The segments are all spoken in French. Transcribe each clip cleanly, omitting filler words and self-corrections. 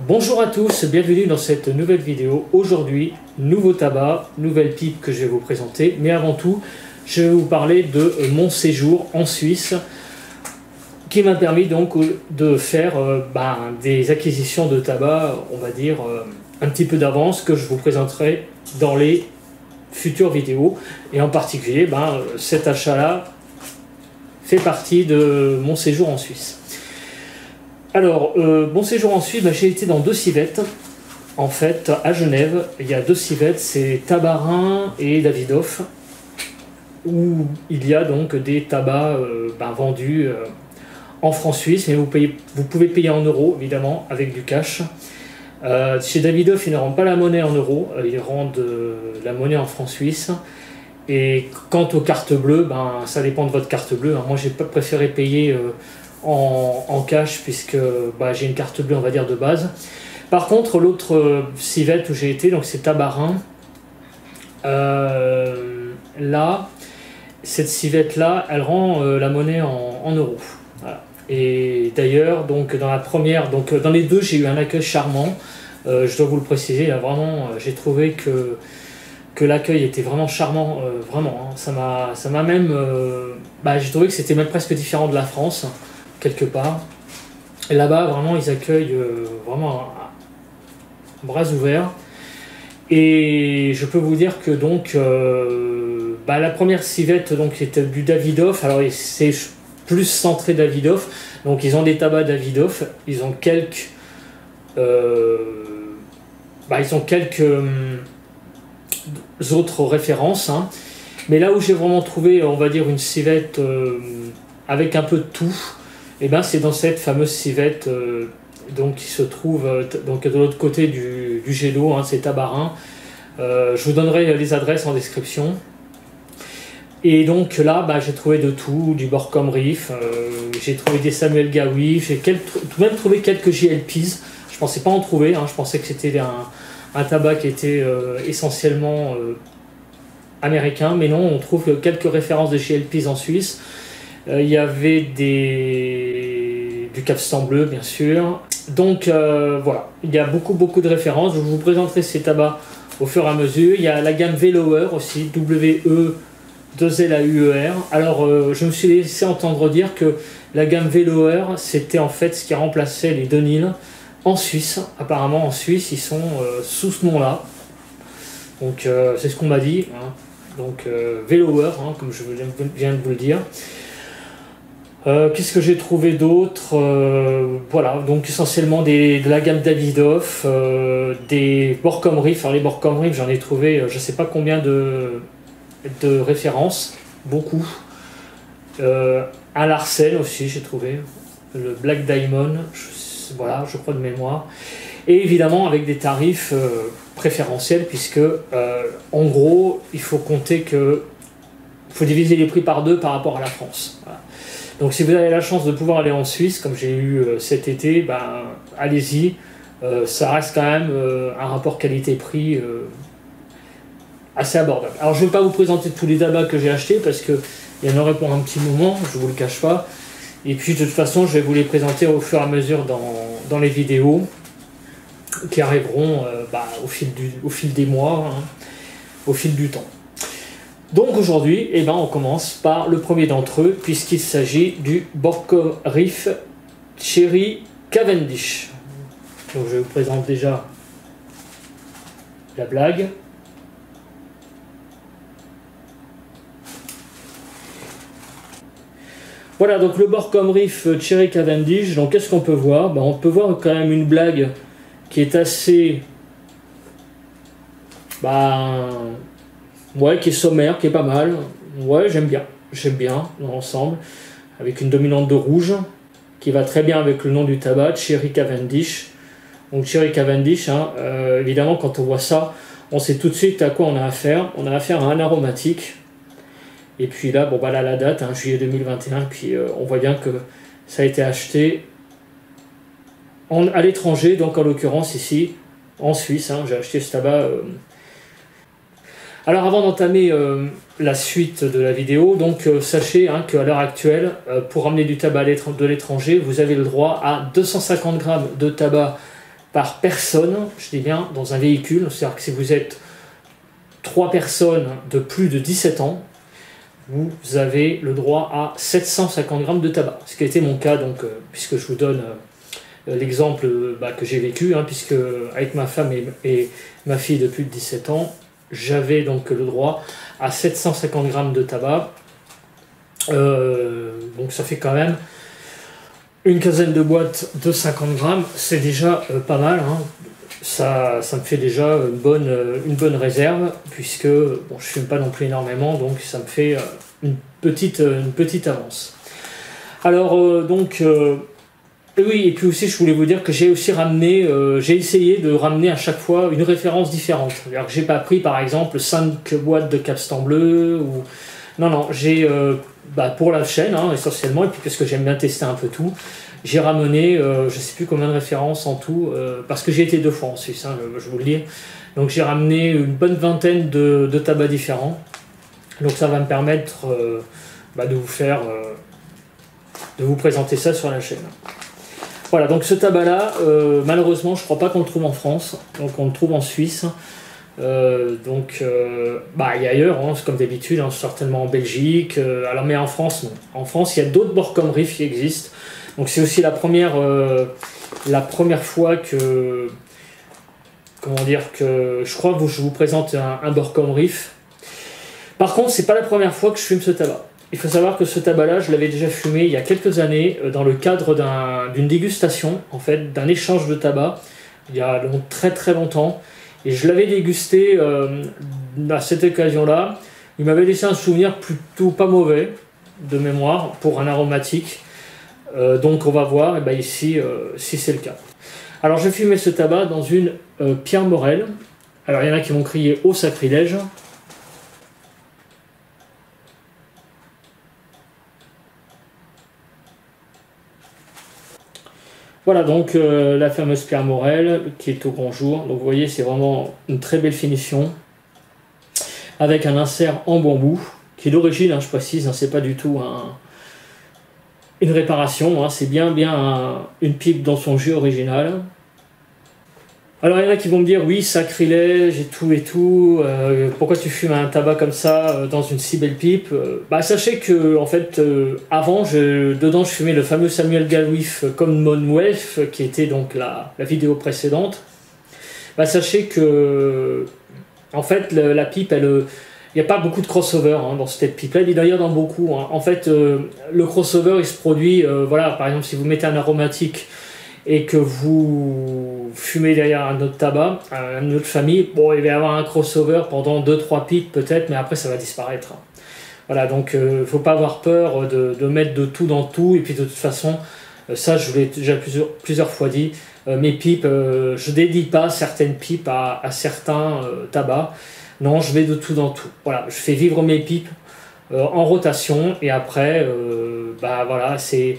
Bonjour à tous, bienvenue dans cette nouvelle vidéo. Aujourd'hui, nouveau tabac, nouvelle pipe que je vais vous présenter. Mais avant tout, je vais vous parler de mon séjour en Suisse qui m'a permis donc de faire des acquisitions de tabac, on va dire, un petit peu d'avance que je vous présenterai dans les futures vidéos. Et en particulier, cet achat-là fait partie de mon séjour en Suisse. Alors, mon séjour en Suisse, j'ai été dans deux civettes. En fait, à Genève, il y a deux civettes, c'est Tabarin et Davidoff, où il y a donc des tabacs vendus en francs suisses, mais vous pouvez payer en euros, évidemment, avec du cash. Chez Davidoff, ils ne rendent pas la monnaie en euros, ils rendent la monnaie en francs suisses. Et quant aux cartes bleues, ça dépend de votre carte bleue. Moi, j'ai préféré payer en cash puisque j'ai une carte bleue, on va dire, de base. Par contre, l'autre civette où j'ai été, donc c'est Tabarin. Là, cette civette là, elle rend la monnaie en euros. Voilà. Et d'ailleurs, donc dans la première, donc dans les deux, j'ai eu un accueil charmant. Je dois vous le préciser, là, vraiment, j'ai trouvé que l'accueil était vraiment charmant, vraiment. Ça m'a même, j'ai trouvé que c'était même presque différent de la France, quelque part. Et là-bas, vraiment, ils accueillent vraiment bras ouverts. Et je peux vous dire que donc la première civette donc était du Davidoff. Alors c'est plus centré Davidoff. Donc ils ont des tabacs Davidoff. Ils ont quelques autres références. Hein. Mais là où j'ai vraiment trouvé, on va dire, une civette avec un peu de tout, c'est dans cette fameuse civette qui se trouve de l'autre côté du jet d'eau, hein, c'est Tabarin. Je vous donnerai les adresses en description. Et donc là, j'ai trouvé de tout, du Borkum Riff, j'ai trouvé des Samuel Gawi, j'ai même trouvé quelques JLPs. Je pensais pas en trouver, hein, je pensais que c'était un tabac qui était essentiellement américain, mais non, on trouve quelques références de JLPs en Suisse. Il y avait du Capstan bleu, bien sûr. Donc voilà, il y a beaucoup de références. Je vous présenterai ces tabacs au fur et à mesure. Il y a la gamme Velour aussi, W-E-2-L-A-U-E-R. Alors je me suis laissé entendre dire que la gamme Velour, c'était en fait ce qui remplaçait les Dunhill en Suisse. Apparemment en Suisse, ils sont sous ce nom-là. Donc c'est ce qu'on m'a dit. Hein. Donc Velour, hein, comme je viens de vous le dire. Qu'est-ce que j'ai trouvé d'autre? Voilà, donc essentiellement de la gamme Davidoff, des Borkum Riff. Alors les Borkum Riff, j'en ai trouvé je ne sais pas combien de références, beaucoup. Un Larsen aussi, j'ai trouvé, le Black Diamond, je crois de mémoire. Et évidemment avec des tarifs préférentiels, puisque en gros, il faut compter que il faut diviser les prix par deux par rapport à la France. Voilà. Donc si vous avez la chance de pouvoir aller en Suisse, comme j'ai eu cet été, allez-y. Ça reste quand même un rapport qualité-prix assez abordable. Alors je ne vais pas vous présenter tous les tabacs que j'ai achetés, parce qu'il y en aurait pour un petit moment, je ne vous le cache pas. Et puis de toute façon, je vais vous les présenter au fur et à mesure dans les vidéos qui arriveront au fil des mois, hein, au fil du temps. Donc aujourd'hui, on commence par le premier d'entre eux, puisqu'il s'agit du Borkum Riff Cherry Cavendish. Donc je vous présente déjà la blague. Voilà, donc le Borkum Riff Cherry Cavendish. Donc qu'est-ce qu'on peut voir? On peut voir quand même une blague qui est assez... qui est sommaire, qui est pas mal. Ouais, j'aime bien dans l'ensemble, avec une dominante de rouge qui va très bien avec le nom du tabac, Cherry Cavendish. Donc Cherry Cavendish, hein, évidemment quand on voit ça, on sait tout de suite à quoi on a affaire. On a affaire à un aromatique. Et puis là, là la date, hein, juillet 2021, puis on voit bien que ça a été acheté à l'étranger, donc en l'occurrence ici en Suisse. Hein, j'ai acheté ce tabac. Alors avant d'entamer la suite de la vidéo, donc sachez qu'à l'heure actuelle, pour ramener du tabac de l'étranger, vous avez le droit à 250 grammes de tabac par personne, je dis bien dans un véhicule, c'est-à-dire que si vous êtes 3 personnes de plus de 17 ans, vous avez le droit à 750 grammes de tabac. Ce qui a été mon cas, donc, puisque je vous donne l'exemple que j'ai vécu, puisque avec ma femme et ma fille de plus de 17 ans, j'avais donc le droit à 750 grammes de tabac. Donc ça fait quand même une quinzaine de boîtes de 50 grammes, c'est déjà pas mal. Ça me fait déjà une bonne réserve, puisque bon, je fume pas non plus énormément, donc ça me fait une petite avance. Alors oui, et puis aussi je voulais vous dire que j'ai aussi ramené, j'ai essayé de ramener à chaque fois une référence différente. C'est-à-dire que j'ai pas pris par exemple 5 boîtes de Capstan bleu, ou... non, j'ai pour la chaîne essentiellement, et puis parce que j'aime bien tester un peu tout, j'ai ramené je sais plus combien de références en tout, parce que j'ai été 2 fois en Suisse, je vous le dis. Donc j'ai ramené une bonne vingtaine de tabacs différents. Donc ça va me permettre de vous présenter ça sur la chaîne. Voilà, donc ce tabac-là, malheureusement, je crois pas qu'on le trouve en France, donc on le trouve en Suisse. Il y a ailleurs, comme d'habitude, certainement en Belgique, mais en France, non. En France, il y a d'autres Borkum Riff qui existent. Donc c'est aussi la première fois que, que je crois que je vous présente un Borkum Riff. Par contre, c'est pas la première fois que je fume ce tabac. Il faut savoir que ce tabac-là, je l'avais déjà fumé il y a quelques années dans le cadre d'une dégustation, en fait, d'un échange de tabac, il y a très très longtemps. Et je l'avais dégusté à cette occasion-là. Il m'avait laissé un souvenir plutôt pas mauvais de mémoire pour un aromatique. Donc on va voir ici si c'est le cas. Alors je fumais ce tabac dans une Pierre Morel. Alors il y en a qui vont crier au sacrilège. Voilà donc la fameuse Pierre Morel qui est au grand jour. Donc vous voyez, c'est vraiment une très belle finition avec un insert en bambou qui est d'origine, je précise, c'est pas du tout une réparation, c'est bien une pipe dans son jus original. Alors il y en a qui vont me dire oui, sacrilège et tout, pourquoi tu fumes un tabac comme ça dans une si belle pipe? Sachez que en fait avant dedans je fumais le fameux Samuel Galwif Commonwealth qui était donc la vidéo précédente. Sachez que en fait la pipe il n'y a pas beaucoup de crossover dans cette pipe là, il est d'ailleurs dans beaucoup. En fait le crossover il se produit, par exemple si vous mettez un aromatique et que vous fumez derrière un autre tabac, une autre famille, il va y avoir un crossover pendant 2-3 pipes peut-être, mais après ça va disparaître. Voilà, donc faut pas avoir peur de mettre de tout dans tout, et puis de toute façon, ça je vous l'ai déjà plusieurs fois dit, mes pipes, je dédie pas certaines pipes à certains tabacs, non, je mets de tout dans tout. Voilà, je fais vivre mes pipes en rotation, et après, c'est...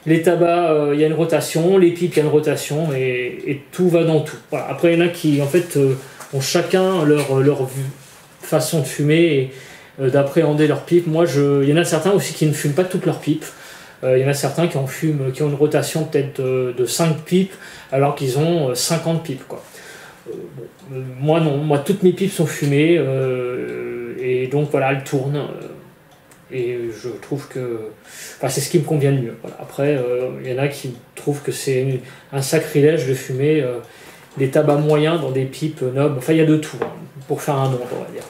Les tabacs, il y a une rotation, les pipes, il y a une rotation, et tout va dans tout. Voilà. Après, il y en a qui, en fait, ont chacun leur façon de fumer et d'appréhender leurs pipes. Moi, il y en a certains aussi qui ne fument pas toutes leurs pipes. Il y en a certains qui ont une rotation peut-être de 5 pipes, alors qu'ils ont 50 pipes, quoi. Moi, non. Moi, toutes mes pipes sont fumées, et donc, voilà, elles tournent. Et je trouve que c'est ce qui me convient le mieux. Voilà. Après, il y en a qui trouvent que c'est un sacrilège de fumer des tabacs moyens dans des pipes nobles. Enfin, il y a de tout, pour faire un nombre, on va dire.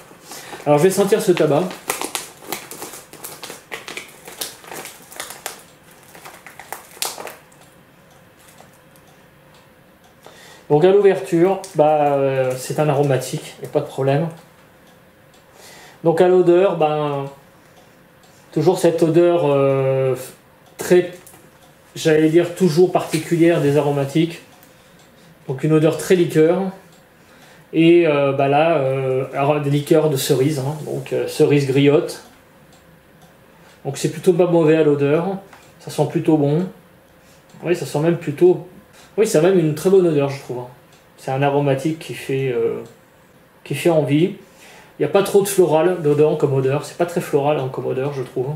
Alors, je vais sentir ce tabac. Donc, à l'ouverture, c'est un aromatique, il n'y a pas de problème. Donc, à l'odeur, toujours cette odeur très, j'allais dire, toujours particulière des aromatiques. Donc une odeur très liqueur. Et des liqueurs de cerise, donc cerise griotte. Donc c'est plutôt pas mauvais à l'odeur. Ça sent plutôt bon. Oui, ça sent même plutôt... Oui, ça a même une très bonne odeur, je trouve. C'est un aromatique qui fait envie. Il n'y a pas trop de floral dedans comme odeur, c'est pas très floral comme odeur, je trouve.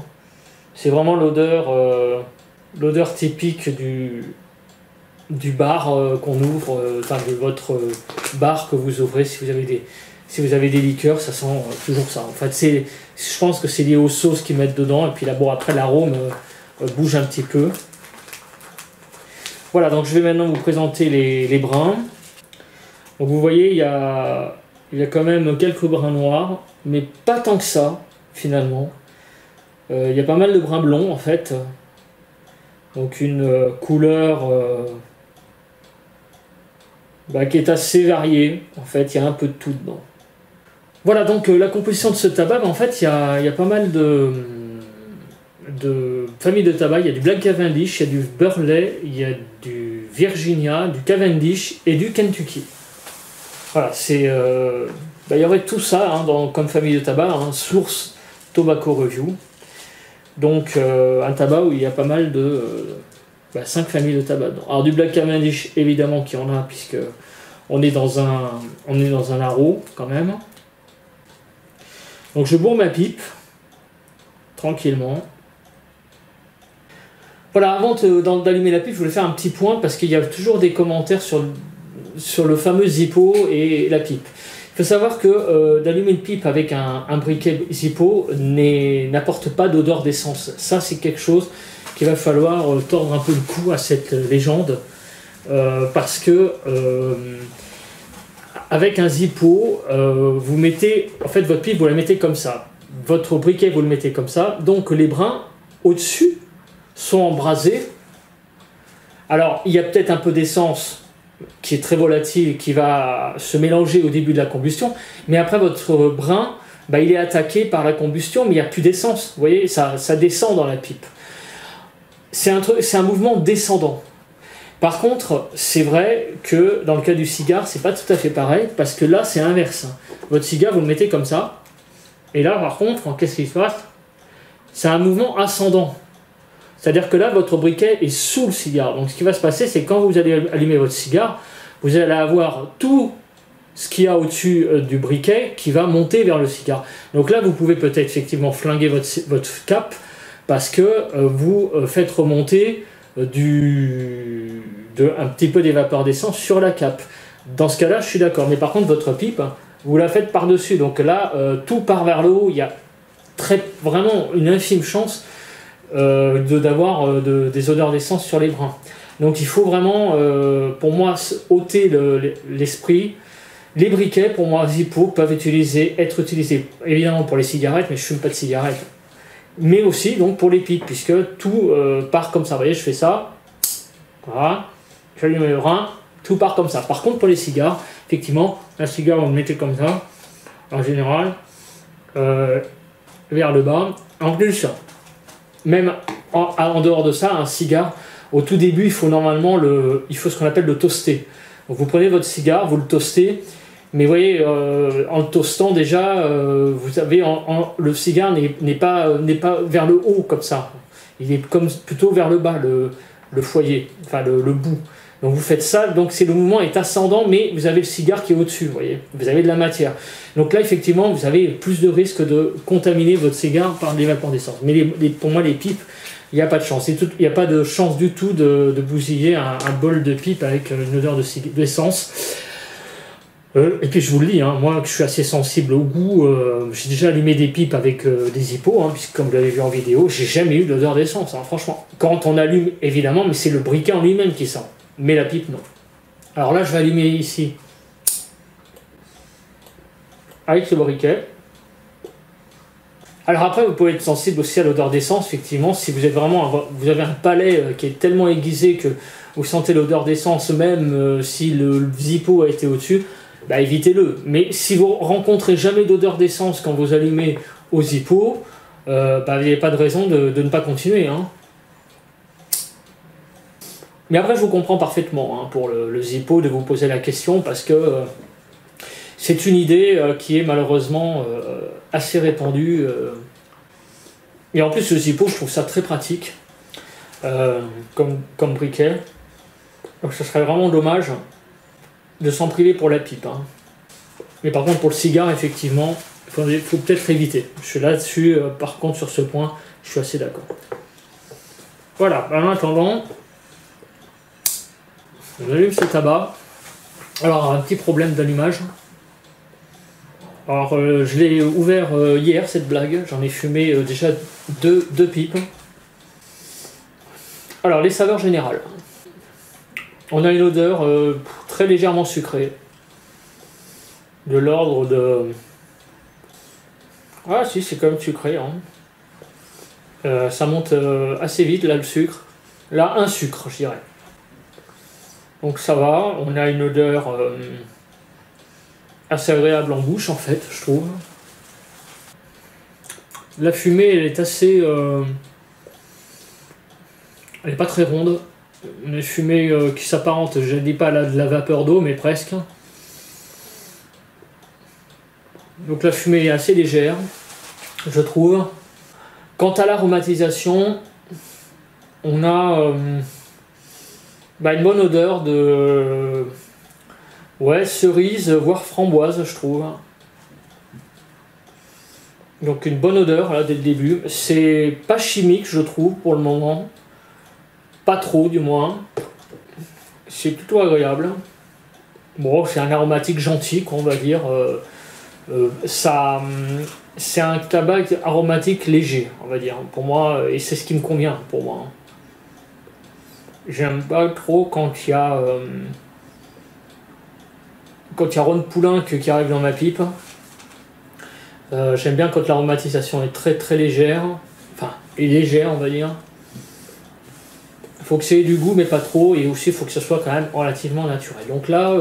C'est vraiment l'odeur typique du bar qu'on ouvre, enfin de votre bar que vous ouvrez si vous avez des liqueurs, ça sent toujours ça. En fait, je pense que c'est lié aux sauces qu'ils mettent dedans, et puis là, bon, après l'arôme bouge un petit peu. Voilà, donc je vais maintenant vous présenter les brins. Donc vous voyez, il y a quand même quelques brins noirs, mais pas tant que ça, finalement. Il y a pas mal de brins blonds, en fait. Donc une couleur qui est assez variée. En fait, il y a un peu de tout dedans. Voilà, donc la composition de ce tabac, en fait, il y a pas mal de familles de tabac. Il y a du Black Cavendish, il y a du Burley, il y a du Virginia, du Cavendish et du Kentucky. Voilà, il y aurait tout ça comme famille de tabac, source Tobacco Review. Donc un tabac où il y a pas mal de 5 familles de tabac. Alors du Black Cavendish, évidemment qu'il y en a, puisque on est dans un haro quand même. Donc je bourre ma pipe tranquillement. Voilà, avant d'allumer la pipe, je voulais faire un petit point parce qu'il y a toujours des commentaires sur le fameux Zippo et la pipe. Il faut savoir que d'allumer une pipe avec un briquet Zippo n'apporte pas d'odeur d'essence. Ça, c'est quelque chose qu'il va falloir tordre un peu le cou à cette légende parce que avec un Zippo, vous mettez, en fait, votre pipe, vous la mettez comme ça. Votre briquet, vous le mettez comme ça. Donc, les brins au-dessus sont embrasés. Alors, il y a peut-être un peu d'essence qui est très volatile, qui va se mélanger au début de la combustion, mais après, votre brin, il est attaqué par la combustion, mais il n'y a plus d'essence. Vous voyez, ça descend dans la pipe. C'est un mouvement descendant. Par contre, c'est vrai que dans le cas du cigare, c'est pas tout à fait pareil, parce que là, c'est inverse. Votre cigare, vous le mettez comme ça, et là, par contre, qu'est-ce qui se passe? C'est un mouvement ascendant. C'est-à-dire que là, votre briquet est sous le cigare. Donc, ce qui va se passer, c'est quand vous allez allumer votre cigare, vous allez avoir tout ce qu'il y a au-dessus du briquet qui va monter vers le cigare. Donc là, vous pouvez peut-être effectivement flinguer votre cape, parce que vous faites remonter un petit peu des vapeurs d'essence sur la cape. Dans ce cas-là, je suis d'accord. Mais par contre, votre pipe, vous la faites par-dessus. Donc là, tout part vers le haut. Il y a vraiment une infime chance d'avoir des odeurs d'essence sur les brins. Donc il faut vraiment, pour moi, ôter l'esprit. Les briquets, pour moi, Zippo, peuvent être utilisés évidemment pour les cigarettes, mais je ne fume pas de cigarettes. Mais aussi donc pour les pipes, puisque tout part comme ça. Vous voyez, je fais ça, voilà, j'allume le brin, tout part comme ça. Par contre, pour les cigares, effectivement, un cigare, vous le mettez comme ça, en général, vers le bas. En plus, même en dehors de ça, un cigare, au tout début, il faut ce qu'on appelle le toaster. Donc vous prenez votre cigare, vous le toastez. Mais vous voyez, en le toastant déjà, vous avez le cigare n'est pas vers le haut comme ça. Il est plutôt vers le bas, le foyer, enfin le bout. Donc vous faites ça, donc le mouvement est ascendant, mais vous avez le cigare qui est au-dessus, vous voyez. Vous avez de la matière. Donc là, effectivement, vous avez plus de risque de contaminer votre cigare par des vapeurs d'essence. Mais pour moi, les pipes, il n'y a pas de chance. Il n'y a pas de chance du tout de bousiller un bol de pipe avec une odeur d'essence. Et puis je vous le dis, moi je suis assez sensible au goût, j'ai déjà allumé des pipes avec des Zippo, puisque comme vous l'avez vu en vidéo, j'ai jamais eu d'odeur d'essence, franchement. Quand on allume, évidemment, mais c'est le briquet en lui-même qui sent, mais la pipe non. Alors là je vais allumer ici, avec ce briquet. Alors après vous pouvez être sensible aussi à l'odeur d'essence, effectivement, si vous avez un palais qui est tellement aiguisé que vous sentez l'odeur d'essence, même si le Zippo a été au-dessus, évitez-le. Mais si vous rencontrez jamais d'odeur d'essence quand vous allumez au Zippo, il n'y a pas de raison de ne pas continuer. Mais après, je vous comprends parfaitement pour le Zippo de vous poser la question, parce que c'est une idée qui est malheureusement assez répandue. Et en plus, le Zippo, je trouve ça très pratique comme briquet. Donc ce serait vraiment dommage de s'en priver pour la pipe. Mais par contre, pour le cigare, effectivement, il faut peut-être éviter. Je suis là-dessus, par contre, sur ce point, je suis assez d'accord. Voilà, en attendant, J'allume ce tabac. Alors, un petit problème d'allumage. Alors, je l'ai ouvert hier, cette blague. J'en ai fumé déjà deux pipes. Alors, les saveurs générales. On a une odeur très légèrement sucrée. De l'ordre de... Ah si, c'est quand même sucré. Hein. Ça monte assez vite, là, le sucre. Là, un sucre, je dirais. Donc ça va. On a une odeur assez agréable en bouche, en fait, je trouve. La fumée, elle est assez... elle n'est pas très ronde. Une fumée qui s'apparente, je ne dis pas de la vapeur d'eau, mais presque. Donc la fumée est assez légère, je trouve. Quant à l'aromatisation, on a une bonne odeur de cerise, voire framboise, je trouve. Donc une bonne odeur là dès le début. C'est pas chimique, je trouve, pour le moment. Pas trop, du moins. C'est plutôt agréable. Bon, c'est un aromatique gentil, on va dire. C'est un tabac aromatique léger, on va dire, pour moi, et c'est ce qui me convient pour moi. J'aime pas trop quand il y a Ron Poulenc qui arrive dans ma pipe. J'aime bien quand l'aromatisation est très très légère, enfin, est légère, on va dire. Il faut que ça ait du goût, mais pas trop, et aussi il faut que ce soit quand même relativement naturel. Donc là,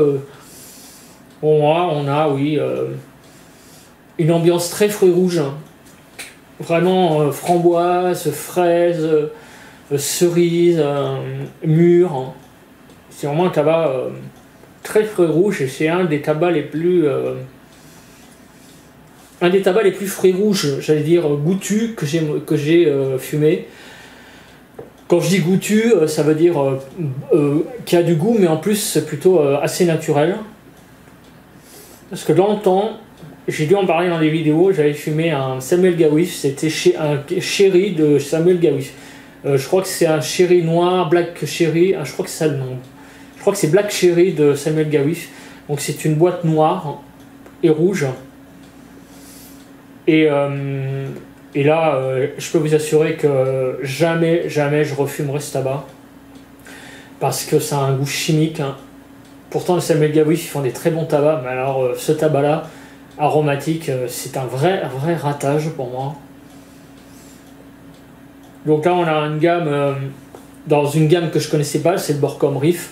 pour moi, on a, oui, une ambiance très fruits rouges, vraiment framboise, fraise, cerise, mûre. C'est vraiment un tabac très fruits rouges, et c'est un des tabacs les plus fruits rouges, j'allais dire goûtus, que j'ai fumé. Quand je dis goûtu, ça veut dire qu'il y a du goût, mais en plus c'est plutôt assez naturel. Parce que dans le temps, j'ai dû en parler dans les vidéos, j'avais fumé un Samuel Gawith, c'était un sherry de Samuel Gawith. Je crois que c'est un sherry noir, black sherry, je crois que c'est ça le nom. Je crois que c'est black sherry de Samuel Gawith. Donc c'est une boîte noire et rouge. Et là, je peux vous assurer que jamais je refumerai ce tabac. Parce que ça a un goût chimique. Hein. Pourtant, le Samuel Gawith, ils font des très bons tabacs. Mais alors, ce tabac-là, aromatique, c'est un vrai ratage pour moi. Donc là, on a une gamme, dans une gamme que je connaissais pas, c'est le Borcom Reef.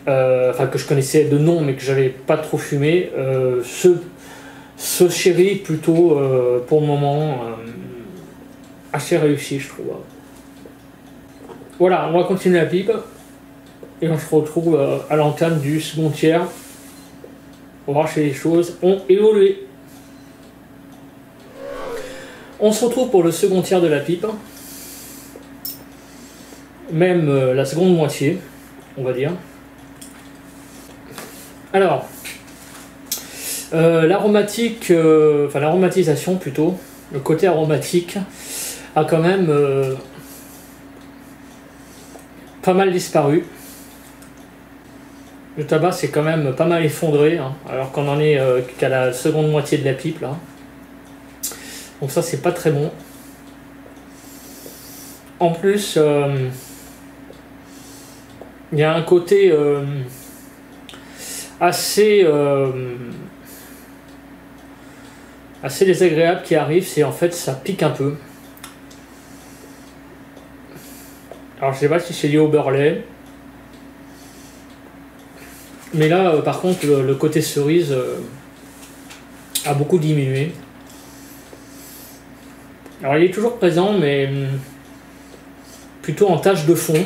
Enfin, que je connaissais de nom, mais que j'avais pas trop fumé. Ce sherry, plutôt, pour le moment, assez réussi, je trouve. Voilà, on va continuer la pipe. Et on se retrouve à l'entame du second tiers. On va voir si les choses ont évolué. On se retrouve pour le second tiers de la pipe. Même la seconde moitié, on va dire. Alors, l'aromatisation plutôt, le côté aromatique a quand même pas mal disparu. Le tabac s'est quand même pas mal effondré, hein, alors qu'on en est qu'à la seconde moitié de la pipe là. Donc ça c'est pas très bon. En plus, il y a un côté assez désagréable qui arrive, c'est en fait ça pique un peu. Alors je sais pas si c'est lié au beurre lait. Mais là, par contre, le côté cerise a beaucoup diminué. Alors il est toujours présent, mais plutôt en tache de fond.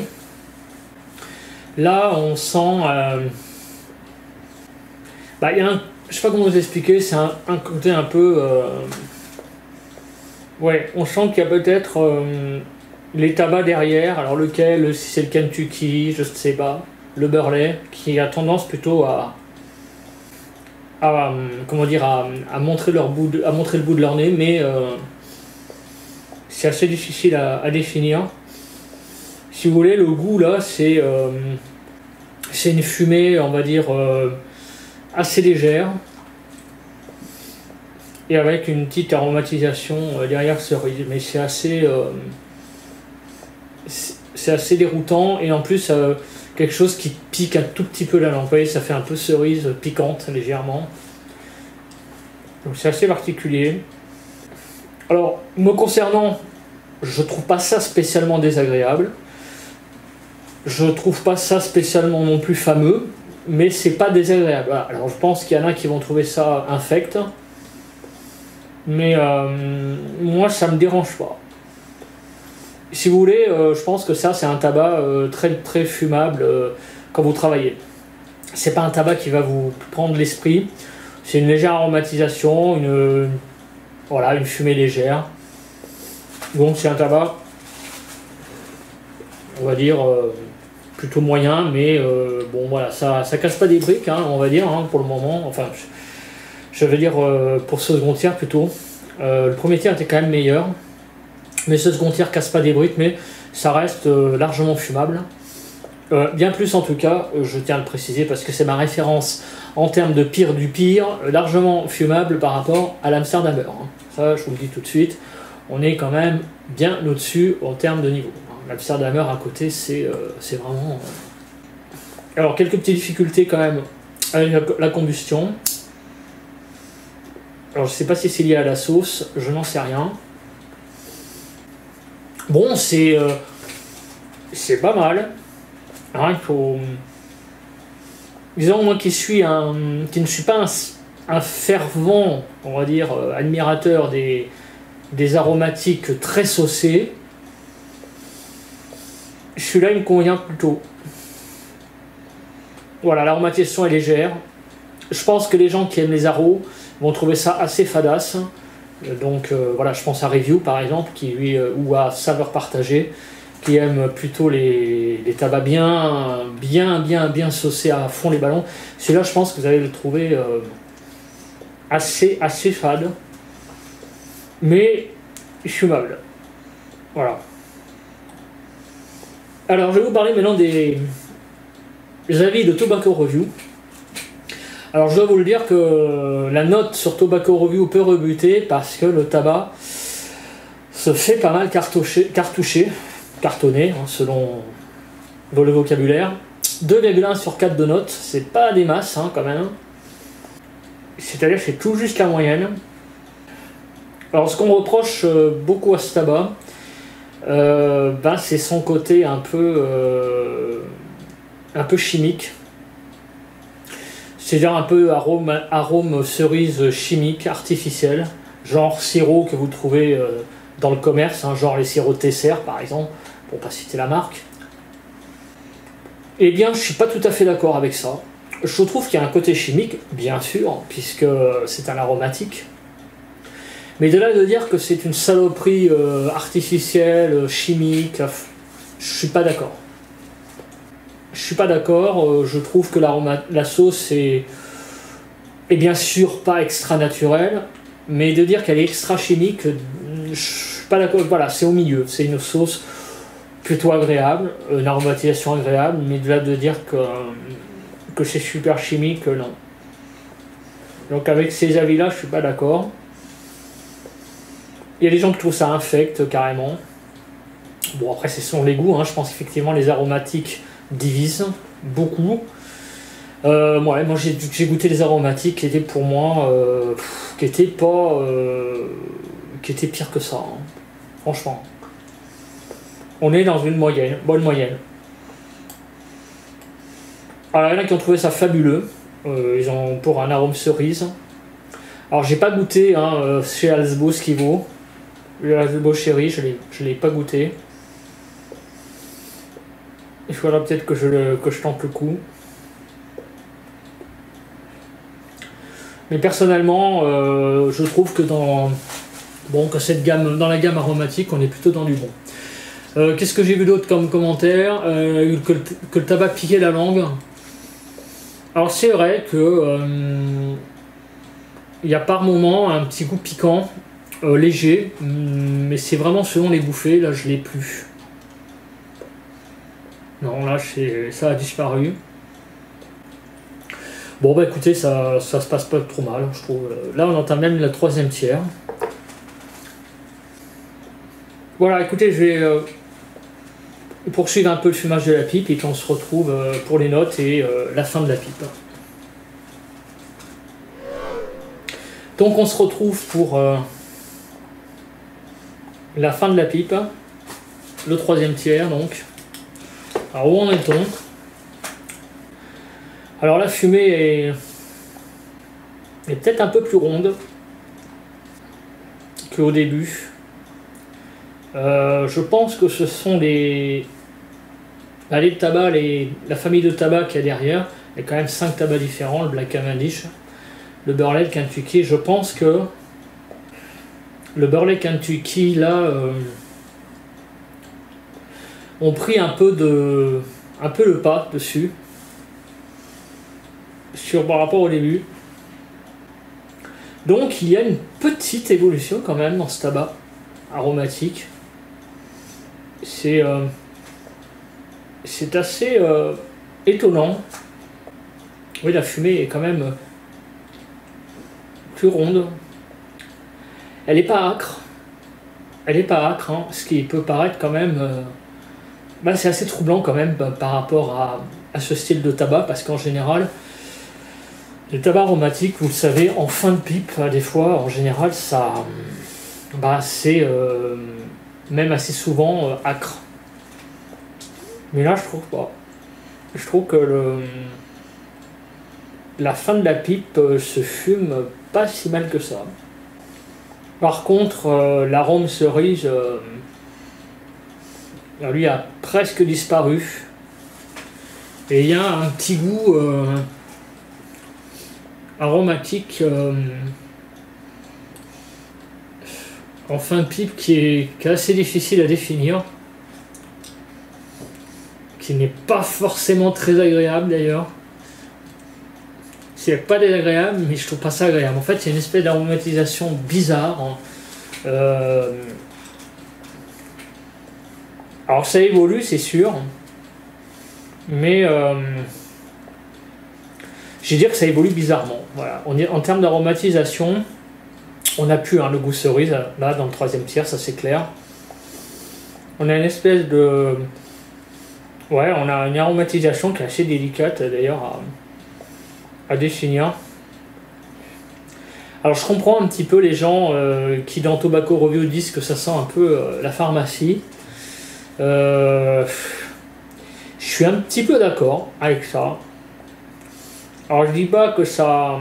Là, on sent... il y a je sais pas comment vous expliquer, c'est un côté un peu... ouais, on sent qu'il y a peut-être les tabacs derrière. Alors lequel, si c'est le Kentucky, je ne sais pas. Le beurre lait, qui a tendance plutôt à montrer le bout de leur nez, mais c'est assez difficile à définir. Si vous voulez, le goût là, c'est C'est une fumée, on va dire, assez légère. Et avec une petite aromatisation derrière cerise. Mais c'est assez déroutant. Et en plus, quelque chose qui pique un tout petit peu la langue. Vous voyez, ça fait un peu cerise piquante, légèrement. Donc c'est assez particulier. Alors, me concernant, je trouve pas ça spécialement désagréable. Je trouve pas ça spécialement non plus fameux, mais c'est pas désagréable. Voilà. Alors je pense qu'il y en a qui vont trouver ça infect, mais moi ça me dérange pas. Si vous voulez, je pense que ça c'est un tabac très très fumable quand vous travaillez. C'est pas un tabac qui va vous prendre l'esprit. C'est une légère aromatisation, voilà, une fumée légère. Donc c'est un tabac, on va dire, plutôt moyen, mais bon voilà, ça casse pas des briques, hein, on va dire, hein, pour le moment. Enfin, je vais dire pour ce second tiers plutôt. Le premier tiers était quand même meilleur, mais ce second tiers casse pas des briques, mais ça reste largement fumable. Bien plus en tout cas, je tiens à le préciser parce que c'est ma référence en termes de pire du pire, largement fumable par rapport à l'Amsterdamer. Hein. Ça, je vous le dis tout de suite, on est quand même bien au-dessus en termes de niveau. L'Amsterdamer à côté, c'est vraiment... Alors, quelques petites difficultés quand même avec la combustion. Alors, je ne sais pas si c'est lié à la sauce, je n'en sais rien. Bon, c'est pas mal. Hein, il faut... Disons, moi qui ne suis pas un fervent, on va dire, admirateur des aromatiques très saucés, celui-là il me convient plutôt. Voilà, l'aromatisation est légère. Je pense que les gens qui aiment les aros vont trouver ça assez fadasse. Donc voilà, je pense à Review par exemple, qui lui, ou à Saveur Partagée, qui aime plutôt les tabacs bien saucés à fond les ballons. Celui-là, je pense que vous allez le trouver assez fade, mais fumable. Voilà. Alors, je vais vous parler maintenant des avis de Tobacco Review. Alors, je dois vous le dire que la note sur Tobacco Review peut rebuter parce que le tabac se fait pas mal cartonné, hein, selon le vocabulaire. 2,1 sur 4 de notes, c'est pas des masses hein, quand même. C'est-à-dire que c'est tout juste la moyenne. Alors, ce qu'on reproche beaucoup à ce tabac, c'est son côté un peu chimique, c'est-à-dire un peu arôme cerise chimique, artificiel, genre sirop que vous trouvez dans le commerce, hein, genre les sirops Tesser par exemple, pour pas citer la marque. Eh bien, je suis pas tout à fait d'accord avec ça. Je trouve qu'il y a un côté chimique, bien sûr, puisque c'est un aromatique. Mais de là de dire que c'est une saloperie artificielle, chimique, je suis pas d'accord. Je suis pas d'accord, je trouve que la sauce est bien sûr pas extra naturelle, mais de dire qu'elle est extra chimique, je suis pas d'accord. Voilà, c'est au milieu, c'est une sauce plutôt agréable, une aromatisation agréable, mais de là de dire que c'est super chimique, non. Donc avec ces avis-là, je suis pas d'accord. Il y a des gens qui trouvent ça infect carrément. Bon, après, ce sont les goûts. Hein. Je pense qu'effectivement, les aromatiques divisent beaucoup. Moi, j'ai goûté les aromatiques qui étaient pour moi, qui étaient pire que ça. Hein. Franchement. On est dans une bonne moyenne. Alors, il y en a qui ont trouvé ça fabuleux. Ils ont pour un arôme cerise. Alors, j'ai pas goûté hein, chez Alsbo ce qui vaut. Le Alsbo Chéri, je l'ai pas goûté. Il faudra peut-être que je tente le coup. Mais personnellement, je trouve que dans la gamme aromatique, on est plutôt dans du bon. Qu'est-ce que j'ai vu d'autre comme commentaire que le tabac piquait la langue. Alors c'est vrai que il y a par moment un petit goût piquant. Léger, mais c'est vraiment selon les bouffées. Là, je l'ai plus. Non, là, ça a disparu. Bon bah écoutez, ça se passe pas trop mal, je trouve. Là on entame même la 3e tiers. Voilà, écoutez, je vais poursuivre un peu le fumage de la pipe et puis on se retrouve pour les notes et la fin de la pipe. Donc on se retrouve pour la fin de la pipe, le 3e tiers donc. Alors où en est-on? Alors la fumée est peut-être un peu plus ronde qu'au début. Je pense que ce sont les tabacs, la famille de tabacs qu'il y a derrière. Il y a quand même 5 tabacs différents, le Black Cavendish, le Burley, le Kentucky. Je pense que le Burley Kentucky là ont pris un peu le pas dessus par rapport au début. Donc il y a une petite évolution quand même dans ce tabac aromatique. C'est assez étonnant. Oui, la fumée est quand même plus ronde. Elle n'est pas âcre. Hein, ce qui peut paraître quand même... c'est assez troublant quand même par rapport à ce style de tabac, parce qu'en général, les tabacs aromatiques, vous le savez, en fin de pipe, des fois, en général, ça... c'est même assez souvent âcre. Mais là, je trouve pas. Je trouve que la fin de la pipe se fume pas si mal que ça. Par contre, l'arôme cerise, lui a presque disparu. Et il y a un petit goût aromatique en fin de pipe qui est assez difficile à définir, qui n'est pas forcément très agréable d'ailleurs. C'est pas désagréable, mais je trouve pas ça agréable. En fait, c'est une espèce d'aromatisation bizarre. Alors ça évolue, c'est sûr, mais je vais dire que ça évolue bizarrement. Voilà. En termes d'aromatisation, on n'a plus le goût cerise là dans le 3e tiers, ça c'est clair. On a une espèce de... Ouais, on a une aromatisation qui est assez délicate d'ailleurs à définir. Alors je comprends un petit peu les gens qui dans Tobacco Review disent que ça sent un peu la pharmacie. Je suis un petit peu d'accord avec ça. Alors je dis pas que ça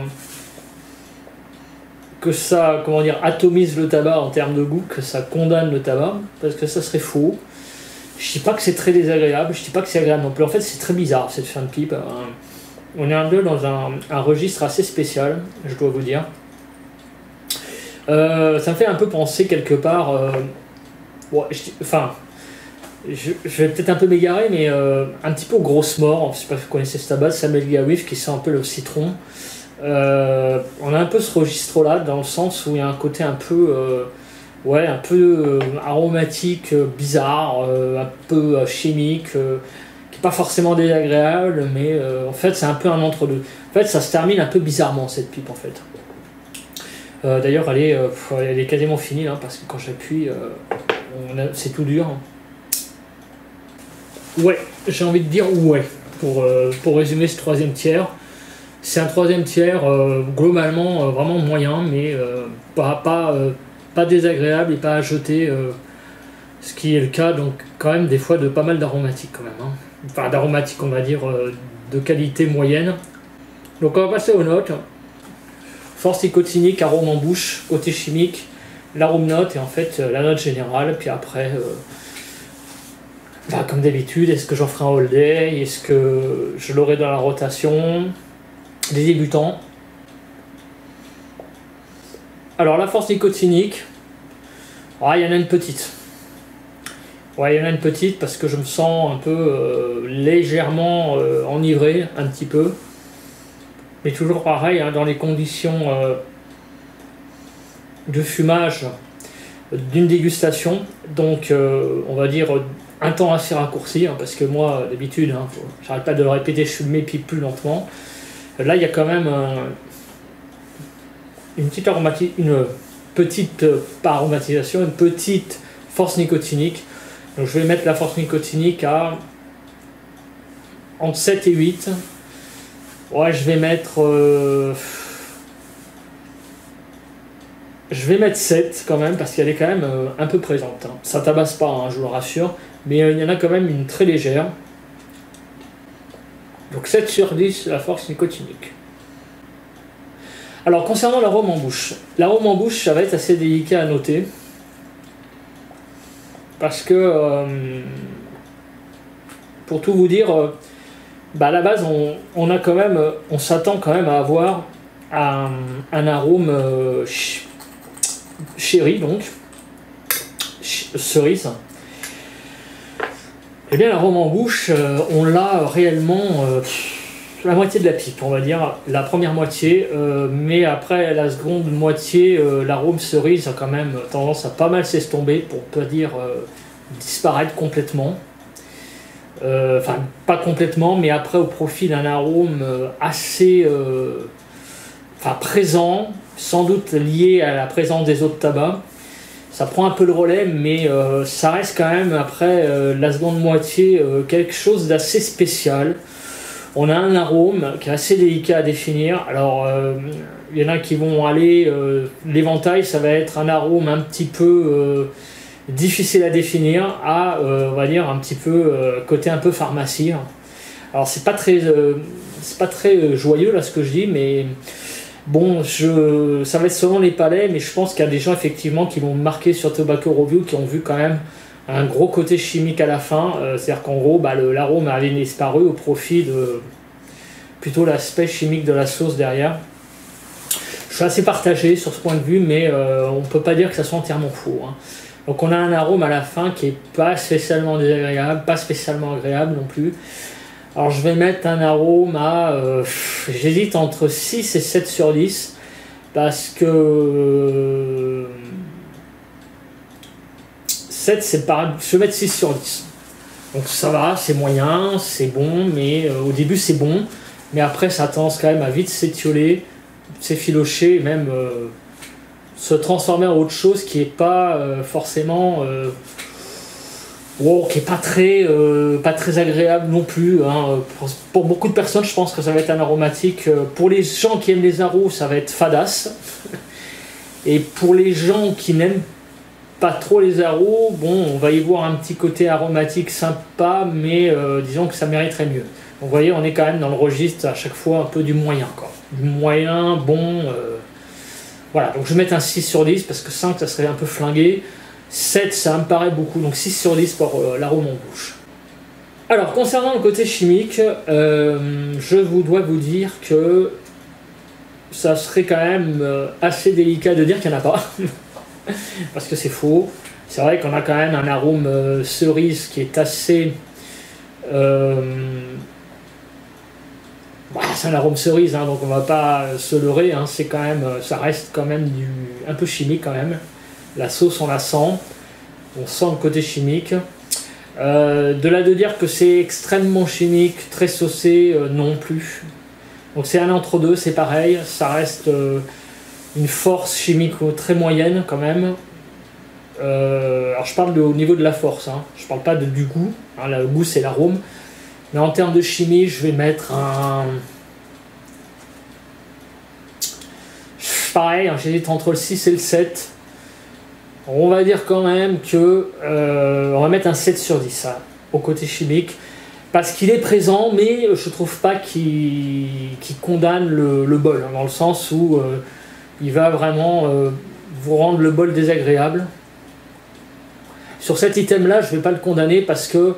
comment dire, atomise le tabac en termes de goût, que ça condamne le tabac, parce que ça serait faux. Je dis pas que c'est très désagréable, je dis pas que c'est agréable non plus. En fait, c'est très bizarre cette fin de pipe. On est un peu dans un registre assez spécial, je dois vous dire. Ça me fait un peu penser quelque part... je vais peut-être un peu m'égarer, mais un petit peu au Grosse Mort. Je sais pas si vous connaissez ce tabac, Samuel Gawith, qui sent un peu le citron. On a un peu ce registre-là, dans le sens où il y a un côté un peu... aromatique, bizarre, un peu chimique, qui n'est pas forcément désagréable, mais en fait c'est un peu un entre-deux. En fait ça se termine un peu bizarrement cette pipe en fait. D'ailleurs elle est quasiment finie là, parce que quand j'appuie, c'est tout dur. Ouais, j'ai envie de dire ouais, pour résumer ce 3e tiers. C'est un 3e tiers globalement vraiment moyen, mais pas désagréable et pas à jeter, ce qui est le cas donc quand même des fois de pas mal d'aromatiques quand même. Enfin d'aromatiques on va dire de qualité moyenne. Donc on va passer aux notes. Force nicotinique, arôme en bouche, côté chimique, l'arôme note et en fait la note générale, puis après comme d'habitude, est-ce que j'en ferai un all day, est-ce que je l'aurai dans la rotation, des débutants. Alors la force nicotinique, il y en a une petite. Ouais, il y en a une petite parce que je me sens un peu légèrement enivré, un petit peu. Mais toujours pareil, dans les conditions de fumage d'une dégustation. Donc on va dire un temps assez raccourci, parce que moi d'habitude, j'arrête pas de le répéter, je fume mes pipes plus lentement. Là, il y a quand même une petite pas aromatisation, une petite force nicotinique. Donc je vais mettre la force nicotinique à entre 7 et 8. Ouais, je vais mettre 7 quand même, parce qu'elle est quand même un peu présente. Hein. Ça tabasse pas, hein, je vous le rassure, mais il y en a quand même une très légère. Donc 7 sur 10 la force nicotinique. Alors concernant l'arôme en bouche, ça va être assez délicat à noter, parce que pour tout vous dire, à la base on s'attend quand même à avoir un arôme chéri, donc cerise. Eh bien, l'arôme en bouche, on l'a réellement la moitié de la pipe, on va dire, la première moitié, mais après la seconde moitié, l'arôme cerise a quand même tendance à pas mal s'estomper, pour pas dire disparaître complètement. Enfin, pas complètement, mais après au profit d'un arôme assez présent, sans doute lié à la présence des autres tabacs. Ça prend un peu le relais, mais ça reste quand même, après la seconde moitié, quelque chose d'assez spécial. On a un arôme qui est assez délicat à définir. Alors, il y en a qui vont aller... l'éventail, ça va être un arôme un petit peu difficile à définir, on va dire, un petit peu côté un peu pharmacie. Alors, c'est pas très joyeux, là, ce que je dis, mais... Bon, ça va être selon les palais, mais je pense qu'il y a des gens effectivement qui vont marquer sur Tobacco Review, qui ont vu quand même un gros côté chimique à la fin. C'est-à-dire qu'en gros, l'arôme avait disparu au profit de plutôt l'aspect chimique de la sauce derrière. Je suis assez partagé sur ce point de vue, mais on ne peut pas dire que ça soit entièrement faux. Hein. Donc on a un arôme à la fin qui n'est pas spécialement désagréable, pas spécialement agréable non plus. Alors je vais mettre un arôme à... j'hésite entre 6 et 7 sur 10, parce que... 7, c'est pareil, je vais mettre 6 sur 10. Donc ça va, c'est moyen, c'est bon, mais au début c'est bon, mais après ça a tendance quand même à vite s'étioler, s'effilocher, et même se transformer en autre chose qui n'est pas forcément... qui n'est pas très agréable non plus. Hein. Pour beaucoup de personnes, je pense que ça va être un aromatique. Pour les gens qui aiment les aros, ça va être fadasse. Et pour les gens qui n'aiment pas trop les aros, bon, on va y voir un petit côté aromatique sympa, mais disons que ça mériterait mieux. Donc vous voyez, on est quand même dans le registre à chaque fois un peu du moyen, quoi. Du moyen, bon. Voilà, donc je vais mettre un 6 sur 10, parce que 5, ça serait un peu flingué. 7, ça me paraît beaucoup, donc 6 sur 10 pour l'arôme en bouche. Alors, concernant le côté chimique, je dois vous dire que ça serait quand même assez délicat de dire qu'il n'y en a pas, parce que c'est faux. C'est vrai qu'on a quand même un arôme cerise qui est assez... c'est un arôme cerise, hein, donc on va pas se leurrer, hein, c'est quand même, ça reste quand même un peu chimique quand même. La sauce, on la sent. On sent le côté chimique. De là de dire que c'est extrêmement chimique, très saucé, non plus. Donc c'est un entre-deux, c'est pareil. Ça reste une force chimique très moyenne quand même. Alors je parle au niveau de la force. Hein. Je parle pas du goût. Hein, le goût, c'est l'arôme. Mais en termes de chimie, je vais mettre un... Pareil, hein, j'hésite entre le 6 et le 7. On va dire quand même que on va mettre un 7 sur 10 hein, au côté chimique, parce qu'il est présent, mais je trouve pas qu'il condamne le bol, hein, dans le sens où il va vraiment vous rendre le bol désagréable. Sur cet item là, je vais pas le condamner, parce que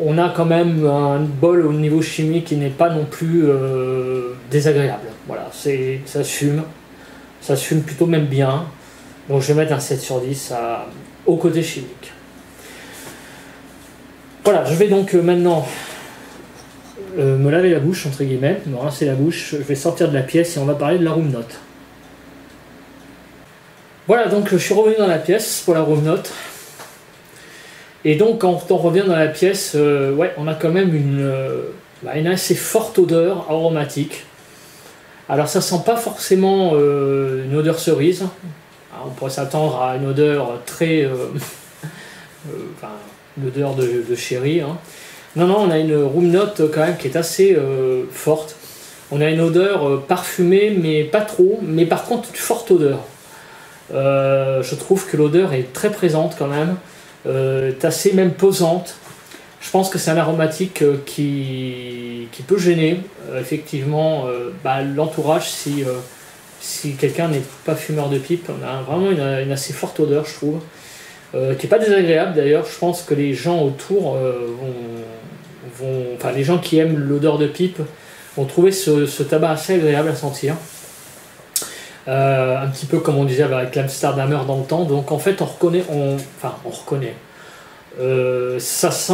on a quand même un bol au niveau chimique qui n'est pas non plus désagréable. Voilà, ça fume plutôt même bien. Donc je vais mettre un 7 sur 10 au côté chimique. Voilà, je vais donc maintenant me laver la bouche, entre guillemets, me rincer la bouche. Je vais sortir de la pièce et on va parler de la room note. Voilà, donc je suis revenu dans la pièce pour la room note. Et donc quand on revient dans la pièce, ouais, on a quand même une assez forte odeur aromatique. Alors ça sent pas forcément une odeur cerise. Alors, on pourrait s'attendre à une odeur très... enfin, une odeur de sherry. Hein. Non, non, on a une room note quand même qui est assez forte. On a une odeur parfumée, mais pas trop. Mais par contre, une forte odeur. Je trouve que l'odeur est très présente quand même. Est assez même pesante. Je pense que c'est un aromatique qui peut gêner effectivement l'entourage si quelqu'un n'est pas fumeur de pipe. On a vraiment une assez forte odeur, je trouve, qui n'est pas désagréable d'ailleurs. Je pense que les gens autour enfin les gens qui aiment l'odeur de pipe vont trouver ce tabac assez agréable à sentir. Un petit peu comme on disait avec l'Amsterdamer dans le temps. Donc en fait on reconnaît. Ça sent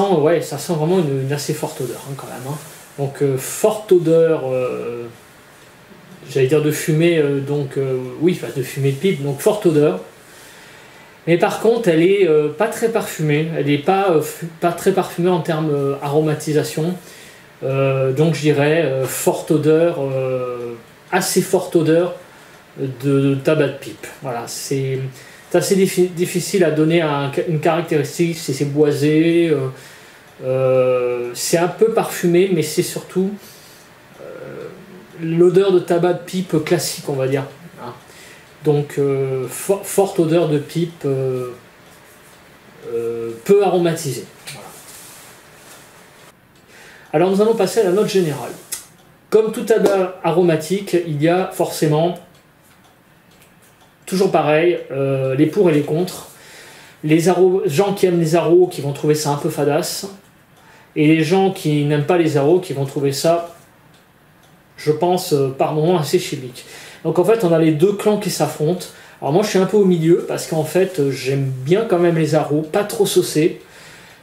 vraiment une assez forte odeur hein, quand même. Hein. Donc forte odeur, j'allais dire de fumée, de fumée de pipe, donc forte odeur. Mais par contre, elle est pas très parfumée. Elle n'est pas très parfumée en termes aromatisation. Donc je dirais forte odeur, assez forte odeur de tabac de pipe. Voilà, c'est assez difficile à donner une caractéristique. C'est boisé, c'est un peu parfumé, mais c'est surtout l'odeur de tabac de pipe classique, on va dire. Hein. Donc forte odeur de pipe peu aromatisée. Voilà. Alors nous allons passer à la note générale. Comme tout tabac aromatique, il y a forcément, toujours pareil, les pour et les contre. Les gens qui aiment les aros qui vont trouver ça un peu fadasse, et les gens qui n'aiment pas les aros qui vont trouver ça, je pense, par moments assez chimique. Donc en fait on a les deux clans qui s'affrontent. Alors moi je suis un peu au milieu parce qu'en fait j'aime bien quand même les aros, pas trop saucés.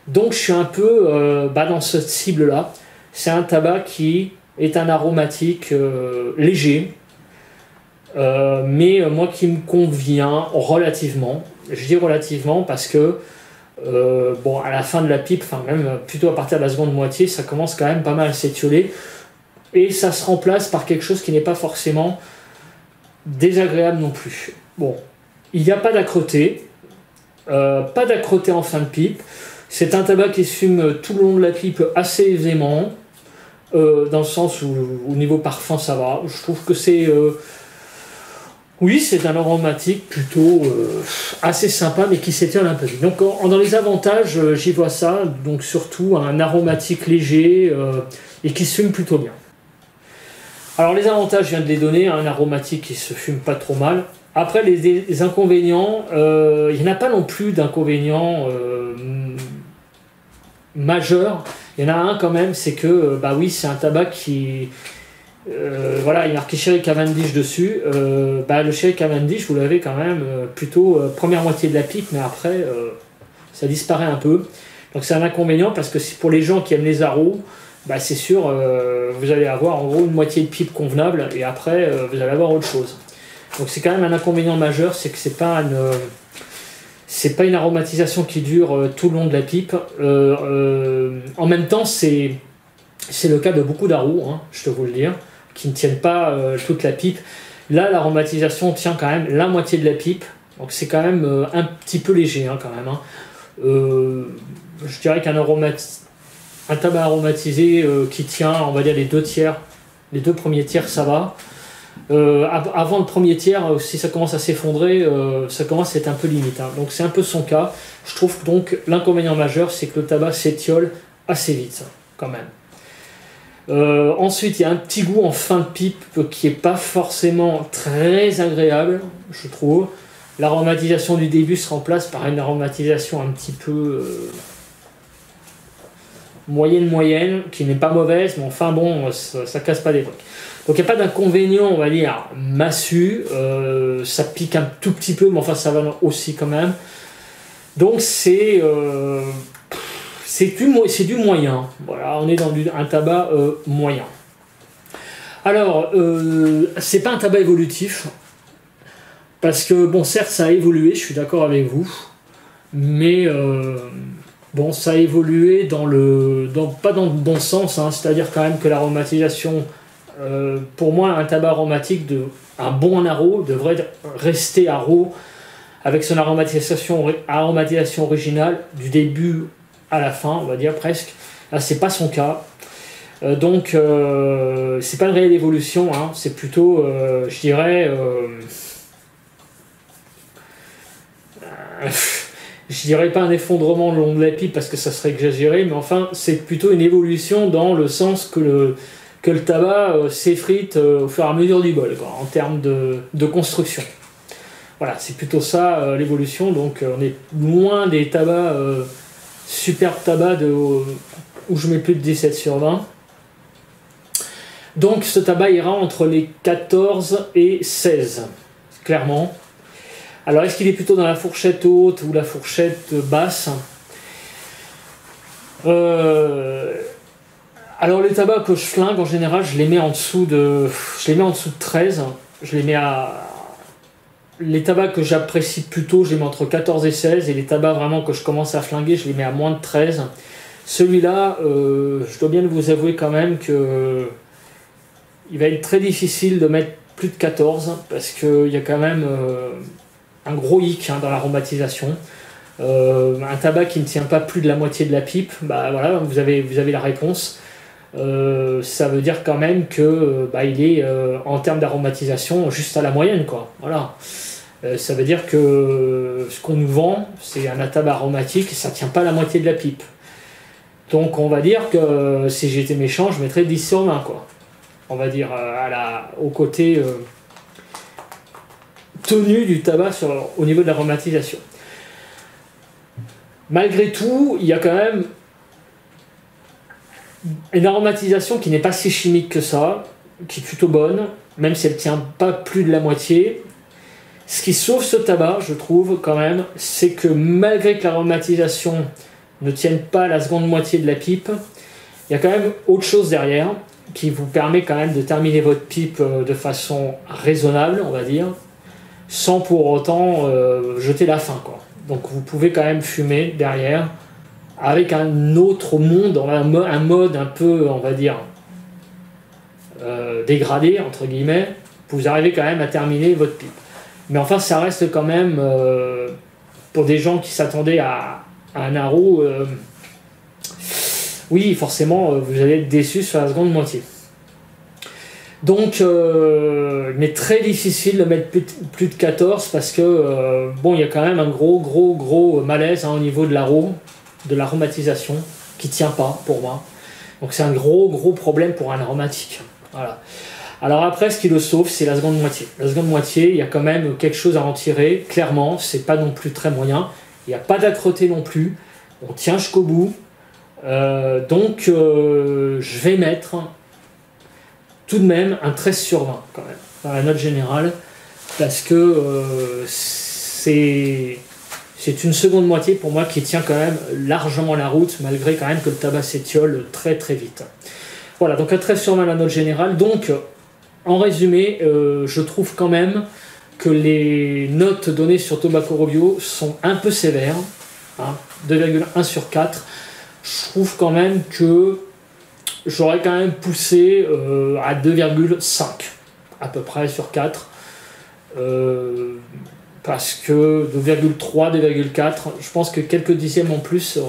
Donc je suis un peu dans cette cible là. C'est un tabac qui est un aromatique léger, mais moi qui me convient relativement. Je dis relativement parce que à la fin de la pipe, enfin même plutôt à partir de la seconde moitié, ça commence quand même pas mal à s'étioler et ça se remplace par quelque chose qui n'est pas forcément désagréable non plus. Bon, il n'y a pas d'âcreté, en fin de pipe. C'est un tabac qui se fume tout le long de la pipe assez aisément, dans le sens où au niveau parfum ça va. Je trouve que c'est oui, c'est un aromatique plutôt assez sympa, mais qui s'étiole un peu vite. Donc dans les avantages, j'y vois ça, donc surtout un aromatique léger et qui se fume plutôt bien. Alors les avantages, je viens de les donner, un aromatique qui se fume pas trop mal. Après les inconvénients, il n'y en a pas non plus d'inconvénients majeurs. Il y en a un quand même, c'est que oui, c'est un tabac qui... il y a marqué Sherry Cavendish dessus. Le Sherry Cavendish, vous l'avez quand même plutôt première moitié de la pipe, mais après ça disparaît un peu. Donc c'est un inconvénient parce que pour les gens qui aiment les aros, c'est sûr, vous allez avoir en gros une moitié de pipe convenable et après vous allez avoir autre chose. Donc c'est quand même un inconvénient majeur, c'est que c'est pas une aromatisation qui dure tout le long de la pipe. En même temps, c'est le cas de beaucoup d'aros, hein, je te vous le dire, qui ne tiennent pas toute la pipe. Là, l'aromatisation tient quand même la moitié de la pipe, donc c'est quand même un petit peu léger hein, quand même. Hein. Je dirais un tabac aromatisé qui tient, on va dire, les deux premiers tiers, ça va. Avant le premier tiers, si ça commence à s'effondrer, ça commence à être un peu limite. Hein. Donc c'est un peu son cas. Je trouve donc l'inconvénient majeur, c'est que le tabac s'étiole assez vite, quand même. Ensuite, il y a un petit goût en fin de pipe qui n'est pas forcément très agréable, je trouve. L'aromatisation du début se remplace par une aromatisation un petit peu moyenne, qui n'est pas mauvaise, mais enfin bon, ça casse pas des trucs. Donc il n'y a pas d'inconvénient, on va dire, massu, ça pique un tout petit peu, mais enfin ça va aussi quand même. Donc c'est du moyen, voilà, on est dans un tabac moyen. Alors, c'est pas un tabac évolutif, parce que, bon, certes ça a évolué, je suis d'accord avec vous, mais bon, ça a évolué pas dans le bon sens, hein, c'est-à-dire quand même que l'aromatisation Pour moi, un tabac aromatique, un bon haro, devrait rester haro avec son aromatisation originale du début à la fin, on va dire presque. Là, c'est pas son cas. Donc, c'est pas une réelle évolution, hein. C'est plutôt, je dirais, je dirais pas un effondrement le long de la pipe parce que ça serait exagéré, mais enfin, c'est plutôt une évolution dans le sens que le tabac s'effrite au fur et à mesure du bol, quoi, en termes de construction. Voilà, c'est plutôt ça l'évolution. Donc, on est loin des tabacs, superbes tabacs où je mets plus de 17/20. Donc ce tabac ira entre les 14 et 16, clairement. Alors est-ce qu'il est plutôt dans la fourchette haute ou la fourchette basse? Alors les tabacs que je flingue en général, je les mets en dessous de 13. Les tabacs que j'apprécie plutôt, je les mets entre 14 et 16, et les tabacs vraiment que je commence à flinguer, je les mets à moins de 13. Celui-là, je dois bien vous avouer quand même que il va être très difficile de mettre plus de 14 parce qu'il y a quand même un gros hic, hein, dans l'aromatisation. Un tabac qui ne tient pas plus de la moitié de la pipe, bah voilà, vous avez la réponse. Ça veut dire quand même que il est en termes d'aromatisation juste à la moyenne, quoi. Voilà. Ça veut dire que ce qu'on nous vend, c'est un tabac aromatique, ça ne tient pas la moitié de la pipe. Donc on va dire que si j'étais méchant, je mettrais 10/20, quoi. On va dire au côté tenue du tabac au niveau de l'aromatisation. Malgré tout, il y a quand même une aromatisation qui n'est pas si chimique que ça, qui est plutôt bonne, même si elle ne tient pas plus de la moitié. Ce qui sauve ce tabac, je trouve quand même, c'est que malgré que l'aromatisation ne tienne pas la seconde moitié de la pipe, il y a quand même autre chose derrière qui vous permet quand même de terminer votre pipe de façon raisonnable, on va dire, sans pour autant jeter la fin, quoi. Donc vous pouvez quand même fumer derrière avec un autre monde, un mode un peu, on va dire, dégradé, entre guillemets. Vous arrivez quand même à terminer votre pipe. Mais enfin, ça reste quand même, pour des gens qui s'attendaient à un haro, oui, forcément, vous allez être déçus sur la seconde moitié. Donc, il est très difficile de mettre plus de 14 parce que, bon, il y a quand même un gros malaise, hein, au niveau de l'aromatisation, qui ne tient pas pour moi. Donc, c'est un gros problème pour un aromatique. Voilà. Alors après, ce qui le sauve, c'est la seconde moitié. La seconde moitié, il y a quand même quelque chose à en tirer. Clairement, c'est pas non plus très moyen. Il n'y a pas d'âcreté non plus. On tient jusqu'au bout. Donc, je vais mettre tout de même un 13/20 quand même dans la note générale, parce que c'est une seconde moitié pour moi qui tient quand même largement la route, malgré quand même que le tabac s'étiole très vite. Voilà, donc un 13/20 la note générale. Donc en résumé, je trouve quand même que les notes données sur Tobacco Review sont un peu sévères, hein, 2,1/4. Je trouve quand même que j'aurais quand même poussé à 2,5 à peu près sur 4, parce que 2,3, 2,4, je pense que quelques dixièmes en plus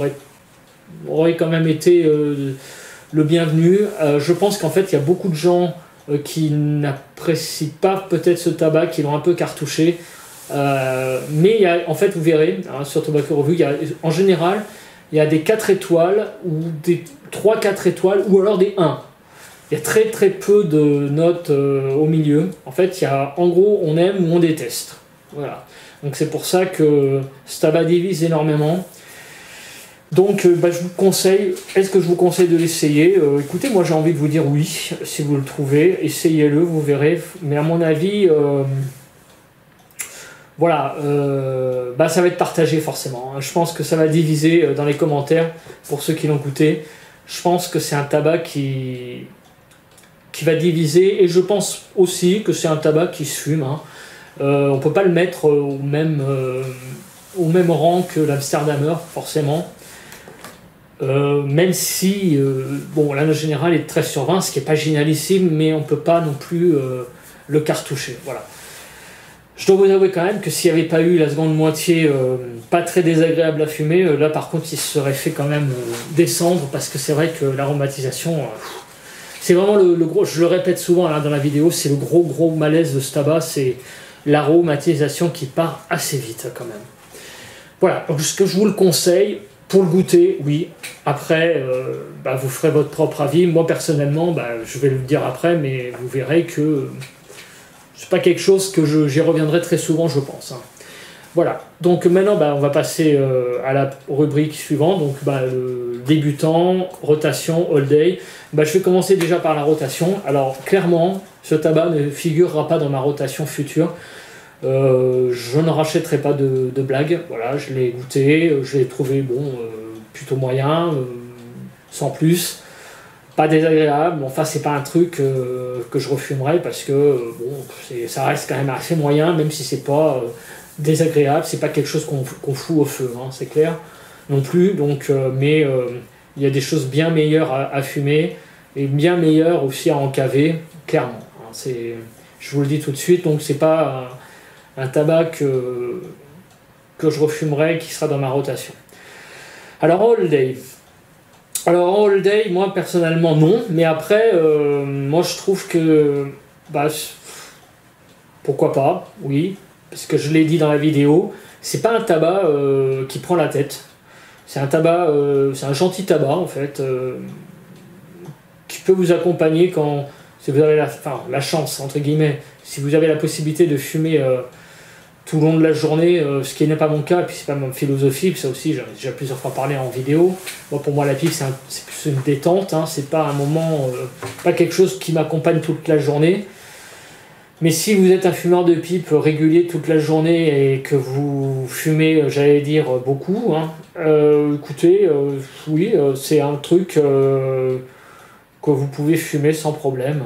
auraient quand même été le bienvenu. Je pense qu'en fait il y a beaucoup de gens qui n'apprécient pas peut-être ce tabac, qui l'ont un peu cartouché, mais il y a, en fait vous verrez, hein, sur Tobacco Review, en général il y a des 4 étoiles ou des 3-4 étoiles ou alors des 1. Il y a très peu de notes au milieu. En fait, il y a, en gros, on aime ou on déteste. Voilà. Donc c'est pour ça que ce tabac divise énormément. Donc je vous conseille, est-ce que je vous conseille de l'essayer? Écoutez, moi j'ai envie de vous dire oui, si vous le trouvez, essayez-le, vous verrez. Mais à mon avis, voilà, ça va être partagé forcément. Je pense que ça va diviser dans les commentaires pour ceux qui l'ont goûté. Je pense que c'est un tabac qui va diviser, et je pense aussi que c'est un tabac qui se fume, hein. On ne peut pas le mettre au même rang que l'Amsterdamer, forcément. Même si, bon, la note générale est de 13 sur 20, ce qui n'est pas génialissime, mais on ne peut pas non plus le cartoucher. Voilà. Je dois vous avouer quand même que s'il n'y avait pas eu la seconde moitié pas très désagréable à fumer, là par contre il se serait fait quand même descendre, parce que c'est vrai que l'aromatisation, c'est vraiment le gros, je le répète souvent là, dans la vidéo, c'est le gros malaise de ce tabac, c'est l'aromatisation qui part assez vite quand même. Voilà, donc ce que je vous le conseille, pour le goûter, oui. Après, vous ferez votre propre avis. Moi, personnellement, je vais le dire après, mais vous verrez que c'est pas quelque chose que j'y reviendrai très souvent, je pense. Hein. Voilà. Donc maintenant, on va passer à la rubrique suivante. Donc, le débutant, rotation, all day. Je vais commencer déjà par la rotation. Alors, clairement, ce tabac ne figurera pas dans ma rotation future. Je ne rachèterai pas de blague, voilà, je l'ai goûté, je l'ai trouvé bon, plutôt moyen, sans plus, pas désagréable, enfin c'est pas un truc que je refumerais parce que ça reste quand même assez moyen, même si c'est pas désagréable, c'est pas quelque chose qu'on fout au feu, hein, c'est clair, non plus, donc, mais il y a des choses bien meilleures à fumer et bien meilleures aussi à encaver, clairement, hein, je vous le dis tout de suite, donc c'est pas un tabac que je refumerai, qui sera dans ma rotation. Alors all day. Alors all day, moi personnellement non, mais après, moi je trouve que pourquoi pas, oui, parce que je l'ai dit dans la vidéo, c'est pas un tabac qui prend la tête. C'est un tabac, c'est un gentil tabac en fait, qui peut vous accompagner quand, si vous avez la chance entre guillemets, si vous avez la possibilité de fumer tout le long de la journée, ce qui n'est pas mon cas, et puis c'est pas ma philosophie, puis ça aussi j'en ai déjà plusieurs fois parlé en vidéo. Moi, pour moi la pipe c'est plus une détente, hein, c'est pas un moment, pas quelque chose qui m'accompagne toute la journée. Mais si vous êtes un fumeur de pipe régulier toute la journée et que vous fumez, j'allais dire beaucoup, hein, écoutez, oui, c'est un truc que vous pouvez fumer sans problème.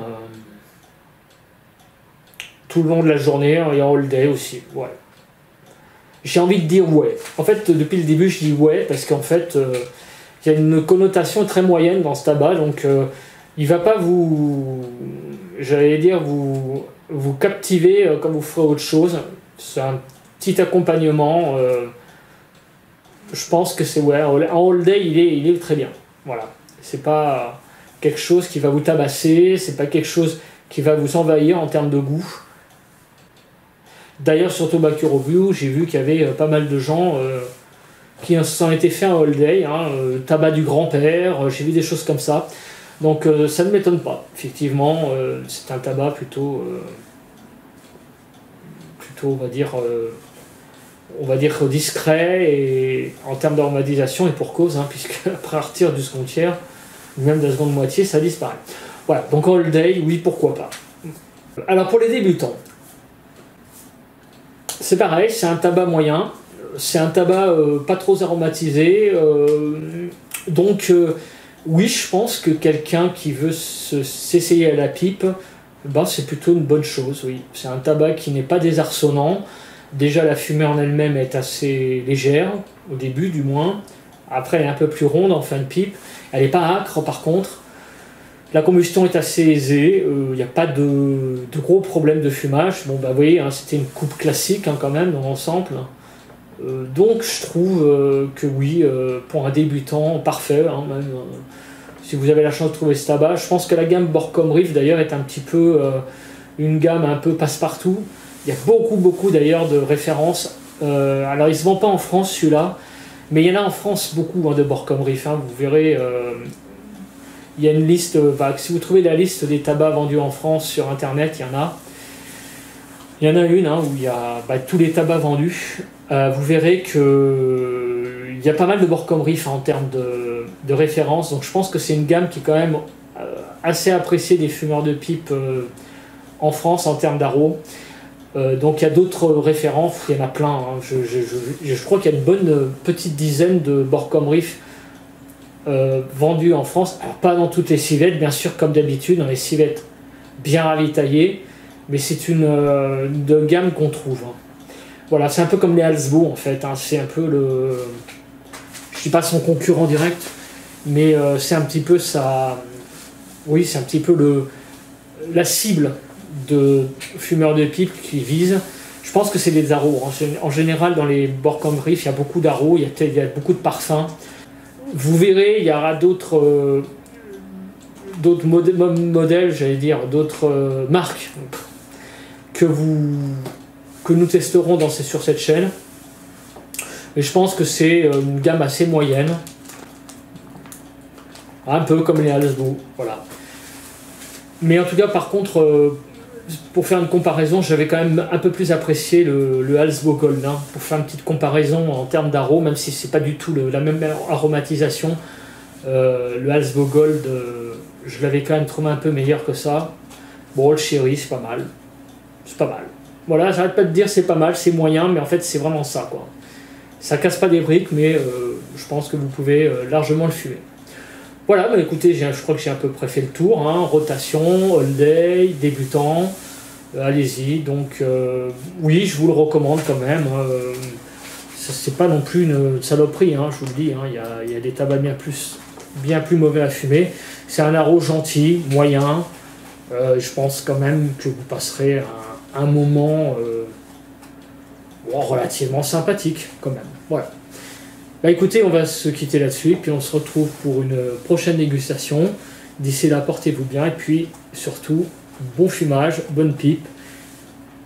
Tout le long de la journée, et en all day aussi, ouais. J'ai envie de dire ouais. En fait, depuis le début, je dis ouais, parce qu'en fait, il y a une connotation très moyenne dans ce tabac, donc il va pas j'allais dire, vous captiver comme vous ferez autre chose. C'est un petit accompagnement. Je pense que c'est ouais, en all day, il est très bien. Voilà. C'est pas quelque chose qui va vous tabasser, c'est pas quelque chose qui va vous envahir en termes de goût. D'ailleurs, sur Tobacco Review, j'ai vu qu'il y avait pas mal de gens qui s'en étaient fait un all day, hein, tabac du grand-père, j'ai vu des choses comme ça. Donc ça ne m'étonne pas, effectivement, c'est un tabac plutôt on va dire discret et en termes d'aromatisation, et pour cause, hein, puisque à partir du second tiers, même de la seconde moitié, ça disparaît. Voilà, donc all day, oui, pourquoi pas. Alors pour les débutants, c'est pareil, c'est un tabac moyen, c'est un tabac pas trop aromatisé, donc oui, je pense que quelqu'un qui veut s'essayer à la pipe, c'est plutôt une bonne chose, oui. C'est un tabac qui n'est pas désarçonnant, déjà la fumée en elle-même est assez légère, au début du moins, après elle est un peu plus ronde en fin de pipe, elle n'est pas âcre par contre. La combustion est assez aisée, il n'y a pas de gros problèmes de fumage. Bon, vous voyez, hein, c'était une coupe classique hein, quand même dans l'ensemble. Donc je trouve que oui, pour un débutant, parfait. Hein, même, si vous avez la chance de trouver ce tabac. Je pense que la gamme Borcom Reef d'ailleurs est un petit peu une gamme un peu passe-partout. Il y a beaucoup d'ailleurs de références. Alors il ne se vend pas en France celui-là, mais il y en a en France beaucoup hein, de Borcom Reef. Hein, vous verrez... il y a une liste, si vous trouvez la liste des tabacs vendus en France sur internet, il y en a. Il y en a une hein, où il y a tous les tabacs vendus. Vous verrez qu'il y a pas mal de Borcom Reef en termes de référence. Donc je pense que c'est une gamme qui est quand même assez appréciée des fumeurs de pipe en France en termes d'aro. Donc il y a d'autres références, il y en a plein. Hein. Je crois qu'il y a une bonne petite dizaine de Borcom Reef vendu en France, alors pas dans toutes les civettes, bien sûr, comme d'habitude, dans les civettes bien ravitaillées, mais c'est une de gamme qu'on trouve. Hein. Voilà, c'est un peu comme les Halsbo en fait, hein. C'est un peu je dis pas son concurrent direct, mais c'est un petit peu ça. Oui, c'est un petit peu la cible de fumeurs de pipe qui visent. Je pense que c'est des arrows. En général, dans les Borkum Reef, il y a beaucoup d'arrows, il y a beaucoup de parfums. Vous verrez, il y aura d'autres modèles, j'allais dire, d'autres marques que nous testerons sur cette chaîne. Et je pense que c'est une gamme assez moyenne. Un peu comme les Halsbo, voilà. Mais en tout cas, par contre, pour faire une comparaison, j'avais quand même un peu plus apprécié le Halsbo Gold, hein, pour faire une petite comparaison en termes d'arôme, même si c'est pas du tout la même aromatisation. Le Halsbo Gold, je l'avais quand même trouvé un peu meilleur que ça. Bon, le Sherry, c'est pas mal. C'est pas mal. Voilà, j'arrête pas de dire c'est pas mal, c'est moyen, mais en fait c'est vraiment ça, quoi. Ça casse pas des briques, mais je pense que vous pouvez largement le fumer. Voilà, bah écoutez, je crois que j'ai à peu près fait le tour, hein. Rotation, all day, débutant, allez-y. Donc oui, je vous le recommande quand même. C'est pas non plus une saloperie, hein, je vous le dis. Hein. Il y a des tabacs bien plus mauvais à fumer. C'est un arôme gentil, moyen. Je pense quand même que vous passerez un moment relativement sympathique quand même. Voilà. Bah écoutez, on va se quitter là-dessus, puis on se retrouve pour une prochaine dégustation. D'ici là, portez-vous bien, et puis surtout, bon fumage, bonne pipe.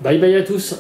Bye bye à tous.